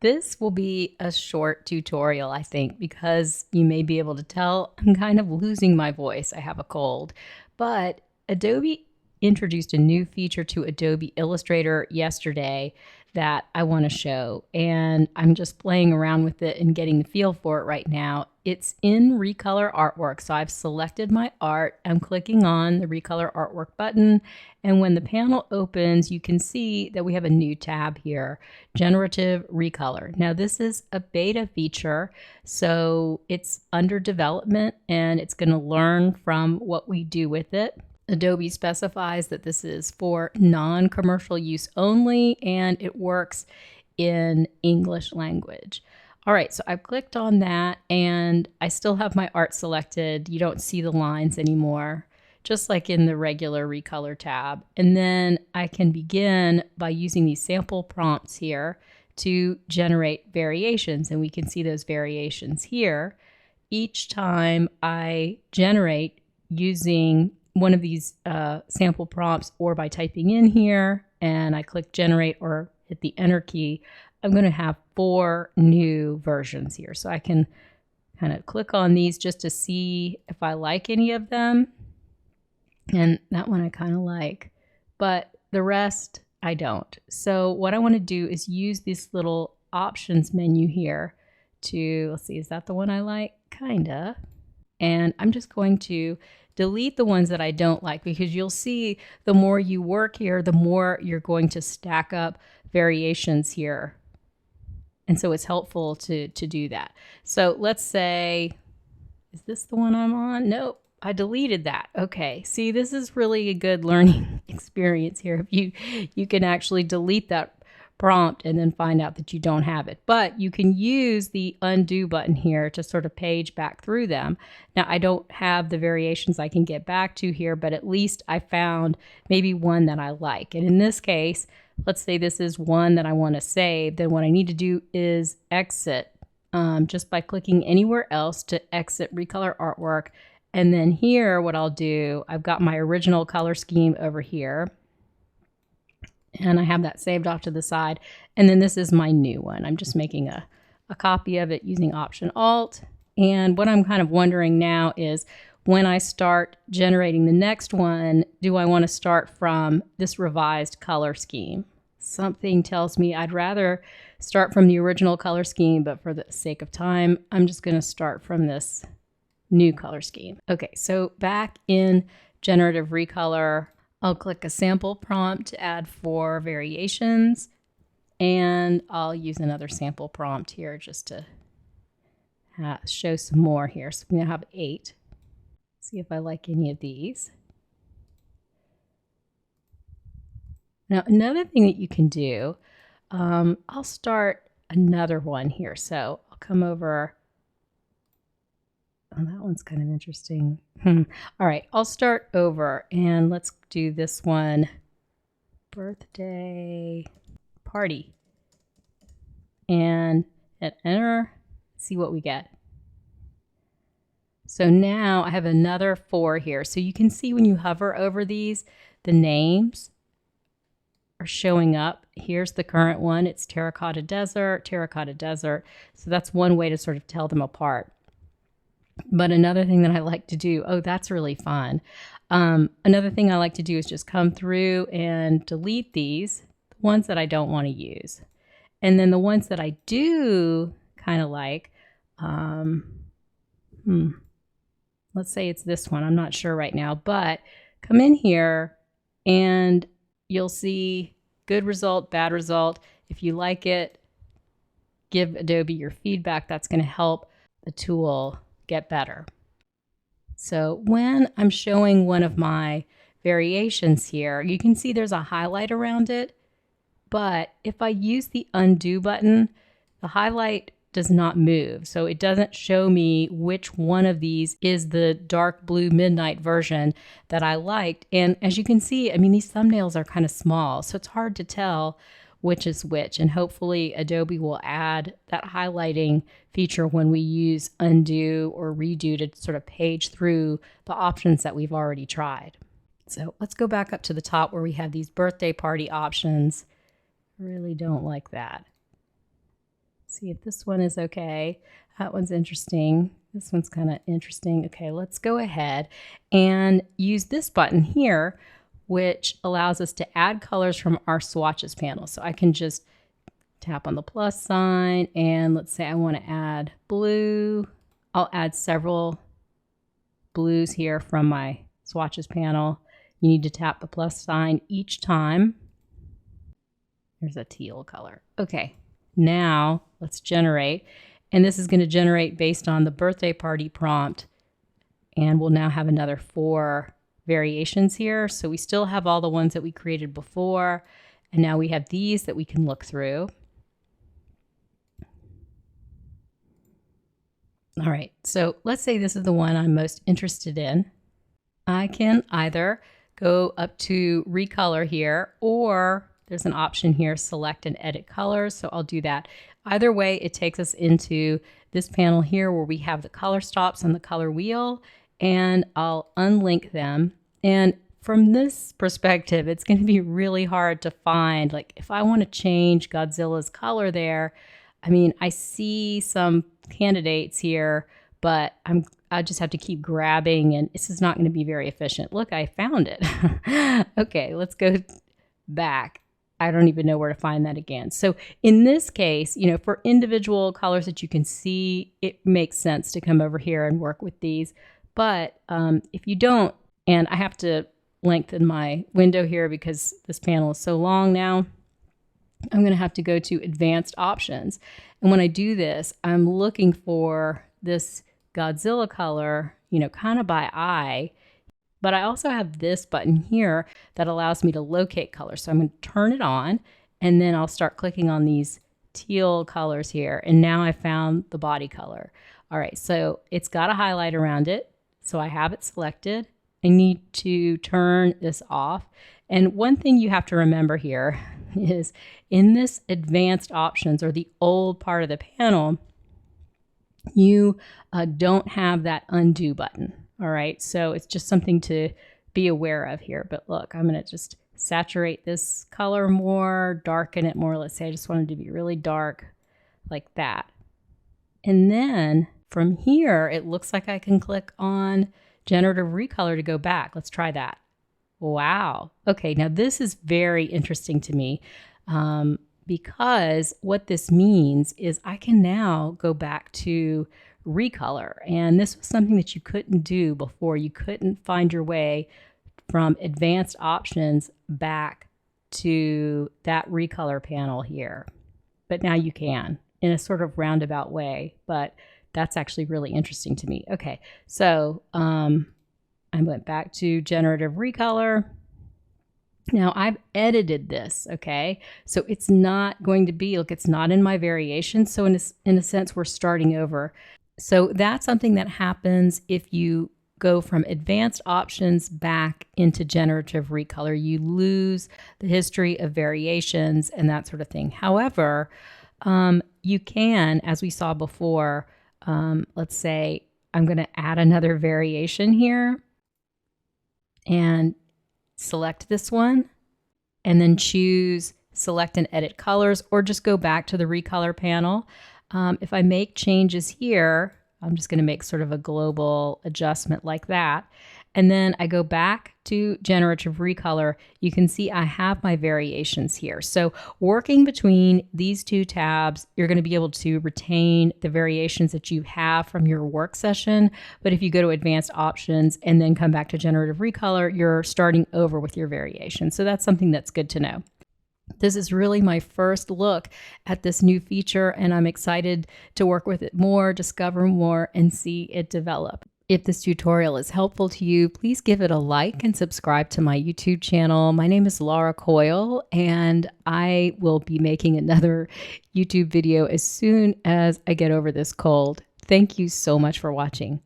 This will be a short tutorial, I think, because you may be able to tell I'm kind of losing my voice. I have a cold. But Adobe introduced a new feature to Adobe Illustrator yesterday that I want to show, and I'm just playing around with it and getting the feel for it right now. It's in Recolor Artwork, so I've selected my art. I'm clicking on the Recolor Artwork button, and when the panel opens, you can see that we have a new tab here, Generative Recolor. Now, this is a beta feature, so it's under development, and it's going to learn from what we do with it. Adobe specifies that this is for non-commercial use only, and it works in English language. All right, so I've clicked on that, and I still have my art selected. You don't see the lines anymore, just like in the regular Recolor tab. And then I can begin by using these sample prompts here to generate variations, and we can see those variations here. Each time I generate using one of these sample prompts or by typing in here and I click generate or hit the enter key, I'm going to have 4 new versions here. So I can kind of click on these just to see if I like any of them. And that one I kind of like, but the rest I don't. So what I want to do is use this little options menu here to, let's see, is that the one I like? Kinda. And I'm just going to delete the ones that I don't like, because you'll see the more you work here, the more you're going to stack up variations here. And so it's helpful to do that. So let's say, is this the one I'm on? Nope, I deleted that. Okay, see, this is really a good learning experience here. If you can actually delete that prompt and then find out that you don't have it. But you can use the undo button here to sort of page back through them. Now, I don't have the variations I can get back to here, but at least I found maybe one that I like. And in this case, let's say this is one that I want to save. Then what I need to do is exit just by clicking anywhere else to exit Recolor Artwork. And then here, what I'll do, I've got my original color scheme over here, and I have that saved off to the side. And then this is my new one. I'm just making a copy of it using Option Alt. And what I'm kind of wondering now is, when I start generating the next one, do I want to start from this revised color scheme? Something tells me I'd rather start from the original color scheme, but for the sake of time, I'm just going to start from this new color scheme. Okay, so back in Generative Recolor, I'll click a sample prompt to add 4 variations, and I'll use another sample prompt here just to show some more here. So we now have 8. See if I like any of these. Now, another thing that you can do, I'll start another one here. So I'll come over. Oh, that one's kind of interesting. All right, I'll start over, and let's do this one. Birthday party. And hit enter, see what we get. So now I have another 4 here. So you can see when you hover over these, the names are showing up. Here's the current one. It's Terracotta Desert, Terracotta Desert. So that's one way to sort of tell them apart. But another thing that I like to do, oh, that's really fun. Another thing I like to do is just come through and delete these, the ones that I don't want to use. And then the ones that I do kind of like, let's say it's this one. I'm not sure right now, but come in here and you'll see good result, bad result. If you like it, give Adobe your feedback. That's going to help the tool get better. So when I'm showing one of my variations here, you can see there's a highlight around it, but if I use the undo button, the highlight does not move. So it doesn't show me which one of these is the dark blue midnight version that I liked. And as you can see, I mean, these thumbnails are kind of small, so it's hard to tell which is which. And hopefully Adobe will add that highlighting feature when we use undo or redo to sort of page through the options that we've already tried. So let's go back up to the top where we have these birthday party options. I really don't like that. See if this one is okay. That one's interesting. This one's kind of interesting. Okay, let's go ahead and use this button here, which allows us to add colors from our swatches panel. So I can just tap on the plus sign, and let's say I want to add blue. I'll add several blues here from my swatches panel. You need to tap the plus sign each time. There's a teal color. Okay, now let's generate. And this is going to generate based on the birthday party prompt. And we'll now have another 4 variations here. So we still have all the ones that we created before. And now we have these that we can look through. All right, so let's say this is the one I'm most interested in. I can either go up to Recolor here, or there's an option here, select and edit colors. So I'll do that. Either way, it takes us into this panel here where we have the color stops on the color wheel, and I'll unlink them. And from this perspective, it's going to be really hard to find, like if I want to change Godzilla's color there, I mean, I see some candidates here, but I just have to keep grabbing, and this is not going to be very efficient. Look, I found it. Okay, let's go back. I don't even know where to find that again. So in this case, you know, for individual colors that you can see, it makes sense to come over here and work with these. But if you don't, and I have to lengthen my window here because this panel is so long now, I'm going to have to go to advanced options. And when I do this, I'm looking for this Godzilla color, you know, kind of by eye. But I also have this button here that allows me to locate colors. So I'm going to turn it on, and then I'll start clicking on these teal colors here. And now I found the body color. All right, so it's got a highlight around it. So I have it selected. I need to turn this off. And one thing you have to remember here is in this advanced options, or the old part of the panel, you don't have that undo button. All right, so it's just something to be aware of here. But look, I'm going to just saturate this color more, darken it more. Let's say I just wanted to be really dark like that. And then from here, it looks like I can click on Generative Recolor to go back. Let's try that. Wow. Okay, now this is very interesting to me because what this means is I can now go back to Recolor. And this was something that you couldn't do before. You couldn't find your way from advanced options back to that Recolor panel here. But now you can in a sort of roundabout way. But that's actually really interesting to me. Okay, so I went back to Generative Recolor. Now I've edited this, okay? So it's not going to be, look, it's not in my variations. So in a sense, we're starting over. So that's something that happens if you go from advanced options back into Generative Recolor. You lose the history of variations and that sort of thing. However, you can, as we saw before, let's say I'm going to add another variation here and select this one and then choose select and edit colors, or just go back to the Recolor panel. If I make changes here, I'm just going to make sort of a global adjustment like that. And then I go back to Generative Recolor. You can see I have my variations here. So working between these two tabs, you're going to be able to retain the variations that you have from your work session. But if you go to advanced options and then come back to Generative Recolor, you're starting over with your variation. So that's something that's good to know. This is really my first look at this new feature, and I'm excited to work with it more, discover more, and see it develop. If this tutorial is helpful to you, please give it a like and subscribe to my YouTube channel. My name is Laura Coyle, and I will be making another YouTube video as soon as I get over this cold. Thank you so much for watching.